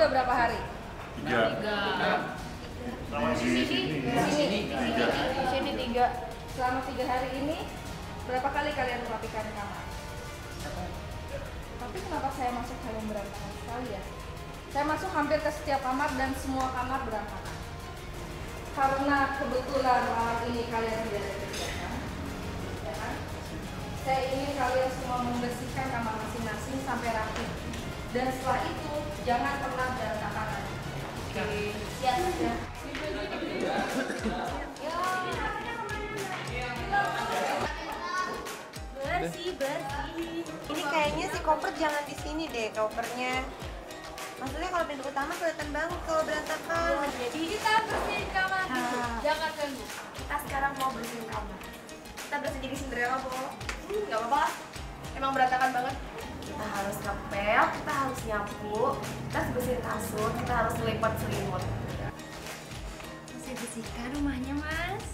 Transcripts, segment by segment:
udah berapa hari? 3. Di sini 3. Selama 3 hari ini berapa kali kalian merapikan kamar? Tapi kenapa saya masuk hanya berantakan sekali ya? Saya masuk hampir ke setiap kamar dan semua kamar berantakan. Karena kebetulan malam ini kalian tidak ada kegiatan, ya kan? Saya ingin kalian semua membersihkan kamar masing-masing sampai rapi. Dan setelah itu jangan pernah berantakan lagi. Oke. Siap ya. Bersih. Ini kayaknya si koper jangan di sini deh kopernya. Maksudnya kalau pintu utama kelihatan banget kalau berantakan. Jadi kita bersihin kamar dulu. Jangan ganggu. Kita sekarang mau bersihin kamar. Kita bersihin jadi Cinderella, Bo. Gak apa-apa lah. Emang berantakan banget. Kita harus ngepel, kita harus nyapu, kita harus bersihin kasur, kita harus lipat selimut. Masih bersihkan rumahnya, Mas.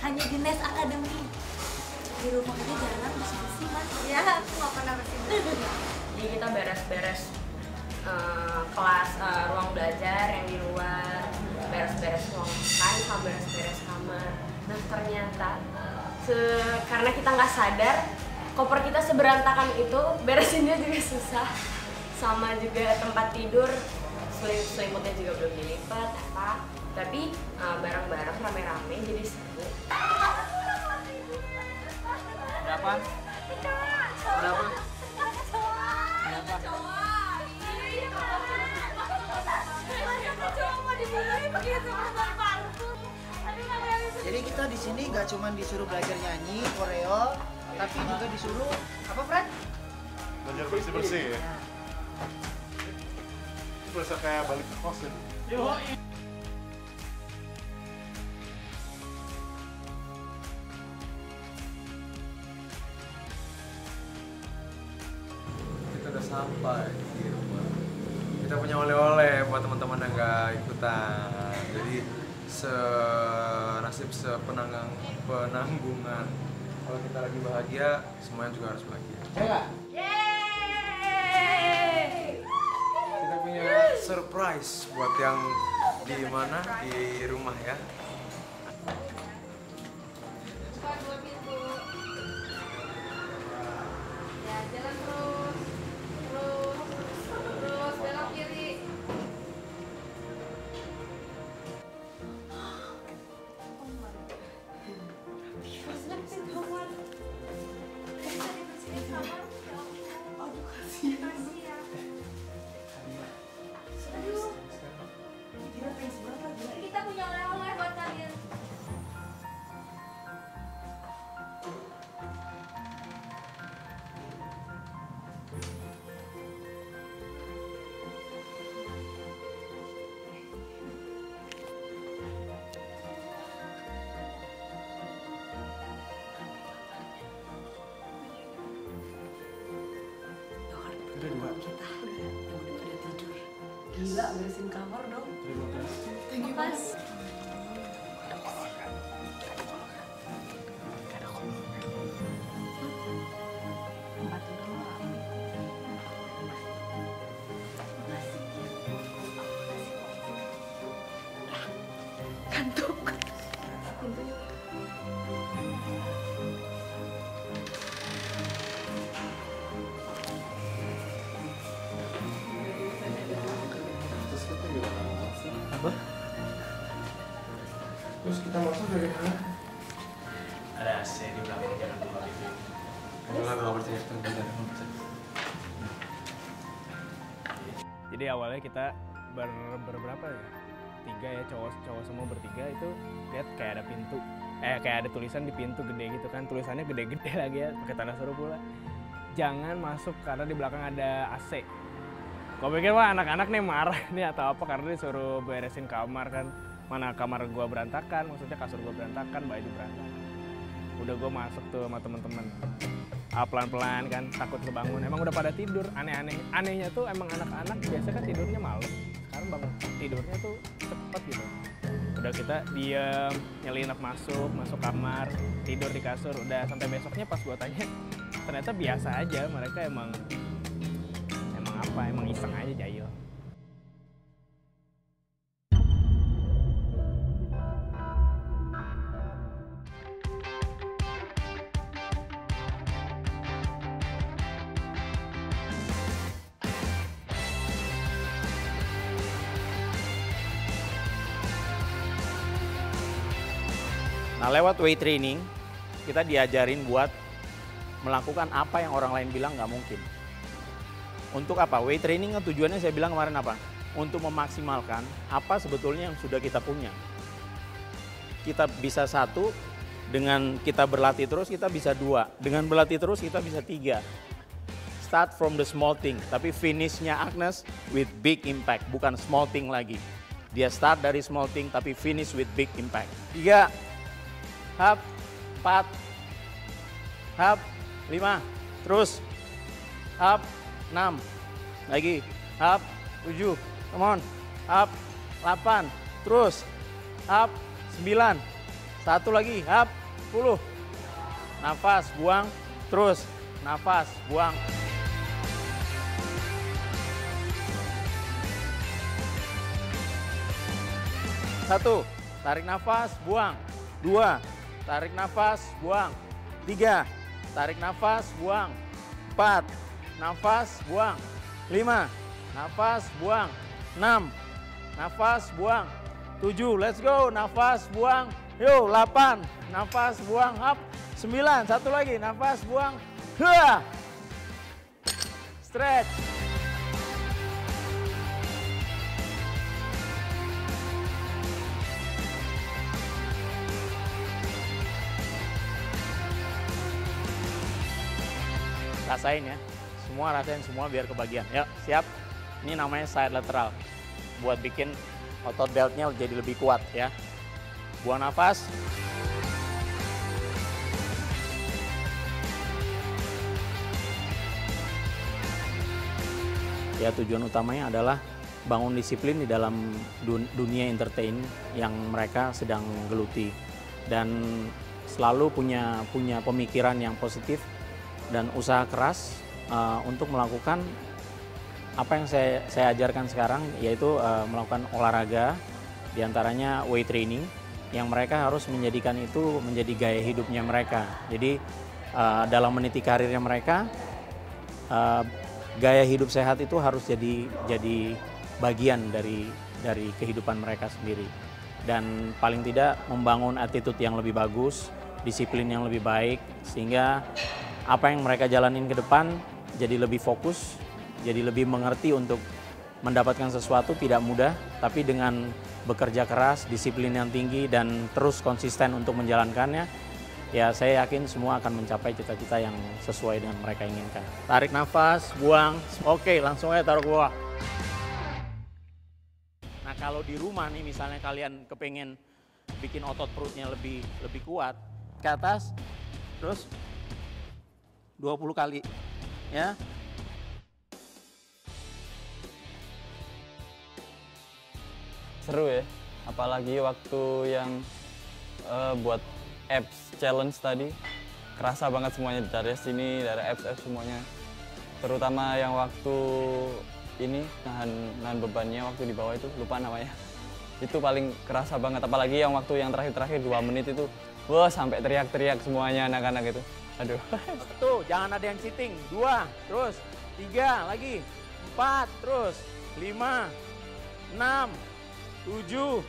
Hanya di Nes Academy. Di rumah aja jarang bersih-bersih, Mas. Ya, aku gak pernah bersih-bersih. Jadi kita beres-beres kelas, ruang belajar yang di luar, beres-beres ruang makan, sama beres-beres kamar. Dan ternyata karena kita nggak sadar, koper kita seberantakan itu, beresinnya juga susah. Sama juga tempat tidur, selimutnya juga belum dilipat apa. Tapi barang-barang rame-rame jadi seru. Berapa? Berapa? Jadi kita di sini nggak cuma disuruh belajar nyanyi, koreo, tapi juga disuruh apa, Fred? Belajar bersih-bersih ya. Ini berasa kayak balik ke kos ya. Kita udah sampai di rumah. Kita punya oleh-oleh buat teman-teman yang nggak ikutan. Jadi senasib penanggungan. Kalau kita lagi bahagia, semuanya juga harus bahagia. Ya. Kita punya surprise buat yang di mana di rumah ya. Buka 2 pintu. Ya, jalan terus. Terus belok kiri. Kita punya oleh-oleh buat kalian. Gila, beresin kamar dong. Thank you, Mas. Kantuk. Apa? Terus kita masuk dari mana? Ada AC di belakang, jangan lupa itu. Kalau nggak percaya itu kita ada komputer. Jadi awalnya kita berberapa ya? 3 ya, cowok semua bertiga itu lihat kayak ada pintu. Kayak ada tulisan di pintu gede gitu kan. Tulisannya gede-gede lagi ya, pakai tanda suruh pula. Jangan masuk karena di belakang ada AC. Gue pikir wah anak-anak nih marah nih atau apa karena disuruh beresin kamar kan. Mana kamar gua berantakan, maksudnya kasur gua berantakan, baju berantakan. Udah gua masuk tuh sama temen-temen. Pelan-pelan kan, takut kebangun. Emang udah pada tidur, anehnya tuh emang anak-anak biasa kan tidurnya malam. Sekarang bangun tidurnya tuh cepet gitu. Udah kita diem, nyelinap masuk kamar, tidur di kasur. Udah sampai besoknya pas gua tanya, ternyata biasa aja. Mereka emang iseng aja jahil. Nah, lewat weight training, kita diajarin buat melakukan apa yang orang lain bilang nggak mungkin. Untuk apa? Weight training tujuannya saya bilang kemarin apa? Untuk memaksimalkan apa sebetulnya yang sudah kita punya. Kita bisa 1, dengan kita berlatih terus kita bisa 2, dengan berlatih terus kita bisa 3. Start from the small thing, tapi finishnya Agnes with big impact, bukan small thing lagi. Dia start dari small thing tapi finish with big impact. 3, hap, 4, hap, 5, terus, hap, 6, lagi, hap, 7, come on, hap, 8, terus, hap, 9, 1 lagi, hap, 10, nafas, buang, terus, nafas, buang. 1, tarik nafas, buang. 2, tarik nafas, buang. 3, tarik nafas, buang. 4, nafas, buang. 5, nafas, buang. 6, nafas, buang. 7, let's go, nafas, buang. Yuk, 8, nafas, buang, up. 9, 1 lagi, nafas, buang. Stretch. Rasain ya, semua rasain semua biar kebagian. Yuk, siap. Ini namanya side lateral. Buat bikin otot deltnya jadi lebih kuat ya. Buang nafas. Ya, tujuan utamanya adalah bangun disiplin di dalam dunia entertain yang mereka sedang geluti. Dan selalu punya pemikiran yang positif dan usaha keras untuk melakukan apa yang saya ajarkan sekarang, yaitu melakukan olahraga, diantaranya weight training, yang mereka harus menjadikan itu menjadi gaya hidupnya mereka. Jadi dalam meniti karirnya mereka, gaya hidup sehat itu harus jadi bagian dari kehidupan mereka sendiri. Dan paling tidak membangun attitude yang lebih bagus, disiplin yang lebih baik, sehingga apa yang mereka jalanin ke depan jadi lebih fokus, jadi lebih mengerti untuk mendapatkan sesuatu tidak mudah, tapi dengan bekerja keras, disiplin yang tinggi, dan terus konsisten untuk menjalankannya, ya saya yakin semua akan mencapai cita-cita yang sesuai dengan mereka inginkan. Tarik nafas, buang, oke, langsung aja taruh ke bawah. Nah, kalau di rumah nih misalnya kalian kepengen bikin otot perutnya lebih kuat, ke atas, terus 20 kali, ya. Seru ya, apalagi waktu yang buat abs challenge tadi, kerasa banget semuanya dari sini, dari abs semuanya. Terutama yang waktu ini nahan bebannya waktu di bawah itu, lupa namanya. Itu paling kerasa banget, apalagi yang waktu yang terakhir 2 menit itu, wah sampai teriak-teriak semuanya anak-anak itu. Aduh. 1, jangan ada yang cheating. 2, terus 3 lagi, 4, terus 5, 6, 7,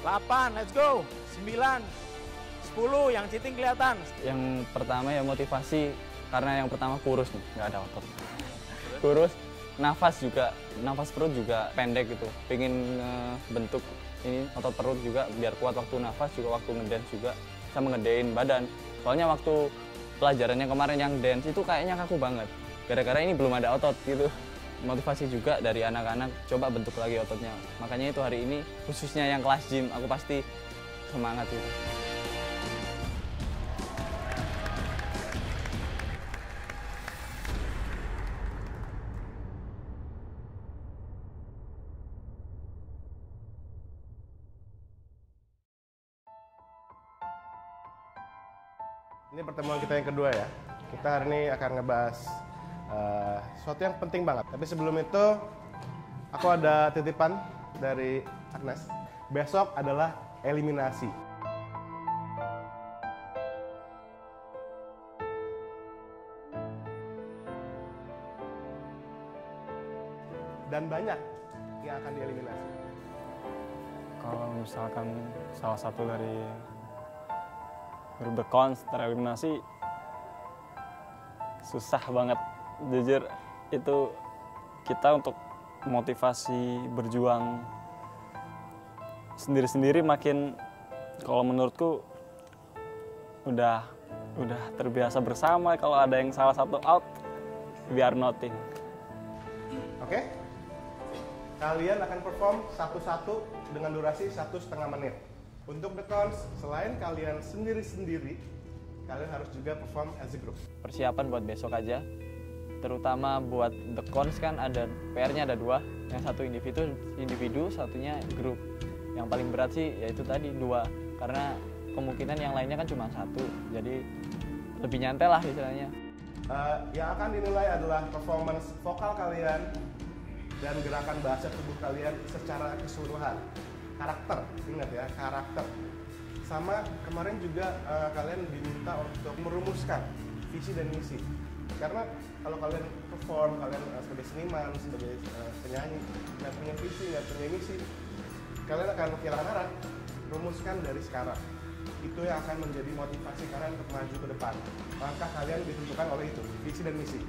8, let's go. 9, 10, yang cheating kelihatan. Yang pertama ya motivasi, karena yang pertama kurus nih, nggak ada otot. Kurus, nafas perut juga pendek gitu. Pengen bentuk ini otot perut juga biar kuat waktu nafas, juga waktu ngedance juga, sama ngedein badan. Soalnya waktu pelajarannya kemarin yang dance itu kayaknya kaku banget. Gara-gara ini belum ada otot gitu. Motivasi juga dari anak-anak, coba bentuk lagi ototnya. Makanya itu hari ini, khususnya yang kelas gym, aku pasti semangat gitu. Ini pertemuan kita yang kedua ya. Kita hari ini akan ngebahas sesuatu yang penting banget. Tapi sebelum itu, aku ada titipan dari Agnes. Besok adalah eliminasi. Dan banyak yang akan dieliminasi. Kalau misalkan salah satu dari Grup The Cons tereliminasi susah banget, jujur itu kita untuk motivasi berjuang sendiri-sendiri makin, kalau menurutku udah terbiasa bersama. Kalau ada yang salah satu out, we are nothing. Oke? Kalian akan perform satu-satu dengan durasi 1,5 menit. Untuk The Cons, selain kalian sendiri-sendiri, kalian harus juga perform as a group. Persiapan buat besok aja, terutama buat The Cons kan ada PR-nya ada 2, yang satu individu, satunya grup. Yang paling berat sih yaitu tadi 2, karena kemungkinan yang lainnya kan cuma 1, jadi lebih nyantai lah istilahnya. Yang akan dinilai adalah performance vokal kalian dan gerakan bahasa tubuh kalian secara keseluruhan. Karakter, ingat ya, karakter. Sama kemarin juga kalian diminta untuk merumuskan visi dan misi. Karena kalau kalian perform, kalian sebagai seniman, sebagai penyanyi, nggak punya visi, nggak punya misi, kalian akan kehilangan arah. Rumuskan dari sekarang. Itu yang akan menjadi motivasi kalian untuk maju ke depan. Langkah kalian ditentukan oleh itu, visi dan misi.